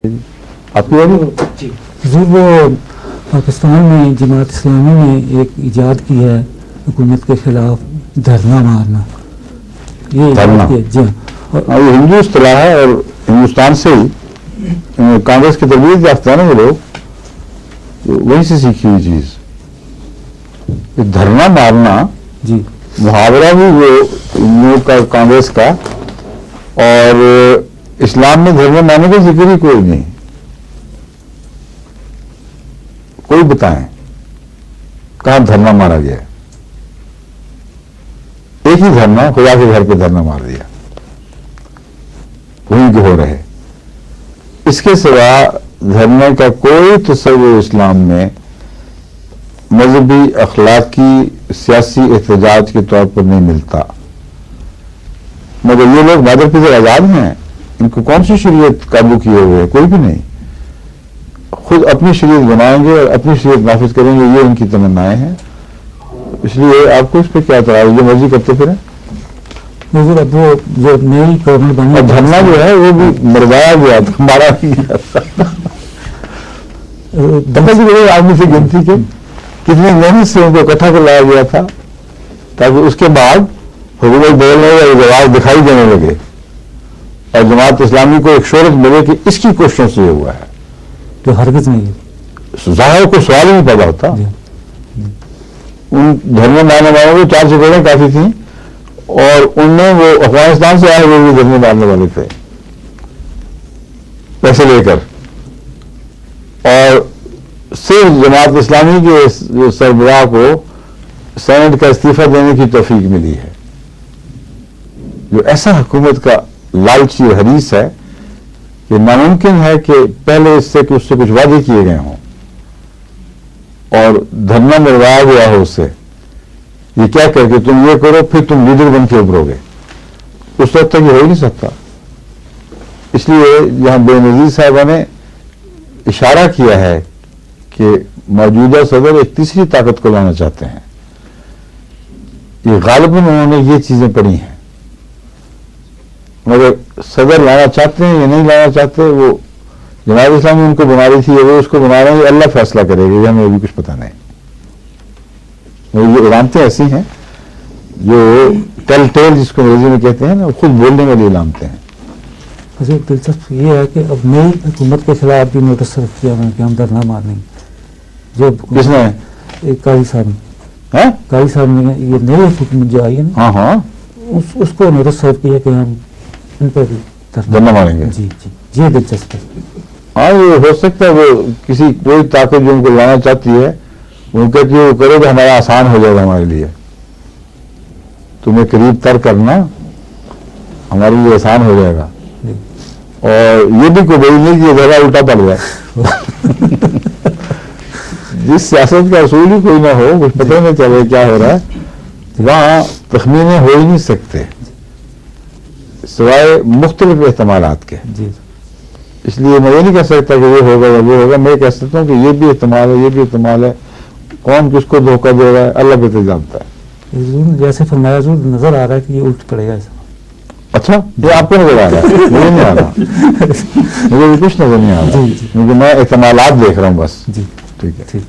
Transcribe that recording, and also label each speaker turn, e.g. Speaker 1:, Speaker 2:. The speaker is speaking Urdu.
Speaker 1: آپ کی باری؟
Speaker 2: حضور وہ پاکستان میں جماعت اسلامی نے ایک ایجاد کی ہے حکومت کے خلاف دھرنا مارنا. یہ
Speaker 1: دھرنا؟
Speaker 2: جی ہاں.
Speaker 1: یہ ہندو اصطلاح ہے اور ہندوستان سے ہی کانگریس کی تربیت یافتہ ہے نا وہ لوگ، وہیں سے سیکھی ہوئی چیز. یہ دھرنا مارنا
Speaker 2: جی
Speaker 1: محاورہ بھی وہ ہندوؤں کا کانگریس کا، اور اسلام میں دھرنا مارنے کا ذکر ہی کوئی نہیں. کوئی بتائیں کہاں دھرنا مارا گیا؟ ایک ہی دھرنا، خدا کے گھر پہ دھرنا مار دیا، وہیں کے ہو رہے. اس کے سوا دھرنے کا کوئی تصور اسلام میں مذہبی، اخلاقی، سیاسی احتجاج کے طور پر نہیں ملتا. مگر یہ لوگ مادر پدر آزاد ہیں، ان کو کون سی شریعت قابو کیے ہوئے ہے؟ کوئی بھی نہیں. خود اپنی شریعت بنائیں گے اور اپنی شریعت نافذ کریں گے، یہ ان کی تمنائیں ہیں. اس لیے آپ کو اس پہ کیا اعتراض ہے؟ جو مرضی کرتے پھریں.
Speaker 2: حضور اب وہ جو نئی گورنمنٹ بنی
Speaker 1: اور دھرنا جو ہے وہ بھی مروایا گیا تھا، مارا نہیں گیا تھا. پتہ بھی آدمی سے گنتی کے کتنی محنت سے ان کو اکٹھا کر لایا گیا تھا تاکہ اس کے بعد حکومت بدلنے یا جواز دکھائی دینے لگے اور جماعت اسلامی کو ایک شہرت ملے کہ اس کی کوششوں سے یہ ہوا ہے.
Speaker 2: جو ہرگز نہیں ہے.
Speaker 1: ظاہر کو سوال ہی نہیں پیدا ہوتا. ان دھرنے مارنے والوں کو 4 سپاہیاں کافی تھیں، اور ان میں وہ افغانستان سے آئے ہوئے بھی دھرنے مارنے والے تھے پیسے لے کر. اور صرف جماعت اسلامی کے سربراہ کو سینٹ کا استعفیٰ دینے کی توفیق ملی ہے. جو ایسا حکومت کا لالچی اور حریص ہے کہ ناممکن ہے کہ پہلے اس سے کچھ وعدے کیے گئے ہوں اور دھرنا مروایا گیا ہو اس سے، یہ کیا کر کے تم یہ کرو پھر تم لیڈر بن کے ابھرو گے. اس وقت تک یہ ہو ہی نہیں سکتا. اس لیے یہاں بے نظیر صاحبہ نے اشارہ کیا ہے کہ موجودہ صدر ایک تیسری طاقت کو لانا چاہتے ہیں. یہ غالباً انہوں نے یہ چیزیں پڑھی ہیں، مگر صدر لانا چاہتے ہیں یا نہیں لانا چاہتے، وہ جماعت اسلامی ان کو بنا رہی تھی یا وہ اس کو بنا رہے ہیں، اللہ فیصلہ کرے گا. یہ ہمیں ابھی کچھ پتہ نہیں. یہ علامتیں ایسی ہیں جو ٹیل ٹیل جس کو انگریزی میں کہتے ہیں نا، خود بولنے والی علامتیں ہیں.
Speaker 2: حضور دلچسپ یہ ہے کہ اب نئی حکومت کے خلاف بھی نوٹس صرف کیا انہوں نے کہ ہم دھرنا مارنے. جو
Speaker 1: کس نے؟
Speaker 2: قاضی صاحب نے، قاضی صاحب نے یہ نئی حکومت جو آئی ہے نا،
Speaker 1: ہاں
Speaker 2: اس کو نوٹس صرف کیا کہ ہم ان پر
Speaker 1: دھرنا ماریں گے.
Speaker 2: جی جی یہ دلچسپ ہے.
Speaker 1: ہاں یہ ہو سکتا ہے وہ کوئی طاقت جو ان کو لانا چاہتی ہے ان کہتی ہے وہ کرو تو ہمارا آسان ہو جائے گا ہمارے لیے. تمہیں قریب تر کرنا ہمارے لیے آسان ہو جائے گا. اور یہ بھی کوئی بڑی نہیں کہ یہ جگہ الٹا پڑ جائے. جس سیاست کا اصول ہی کوئی نہ ہو، کچھ پتہ نہیں چلے کیا ہو رہا ہے، وہاں تخمینے ہو ہی نہیں سکتے سوائے مختلف احتمالات کے.
Speaker 2: جی
Speaker 1: اس لیے میں یہ نہیں کہہ سکتا کہ یہ ہوگا یا وہ ہوگا. میں کہہ سکتا ہوں کہ یہ بھی احتمال ہے، یہ بھی احتمال ہے. کون کس کو دھوکہ دے رہا ہے اللہ بہتر جانتا ہے.
Speaker 2: حضور جیسے فرمایا حضور نظر آ رہا ہے کہ یہ الٹ پڑے گا.
Speaker 1: اچھا یہ آپ کو نظر آ رہا ہے؟ مجھے نہیں آ رہا، مجھے بھی کچھ نظر نہیں آ رہا، کیونکہ میں احتمالات دیکھ رہا ہوں بس.
Speaker 2: جی
Speaker 1: ٹھیک ہے.
Speaker 2: ٹھیک.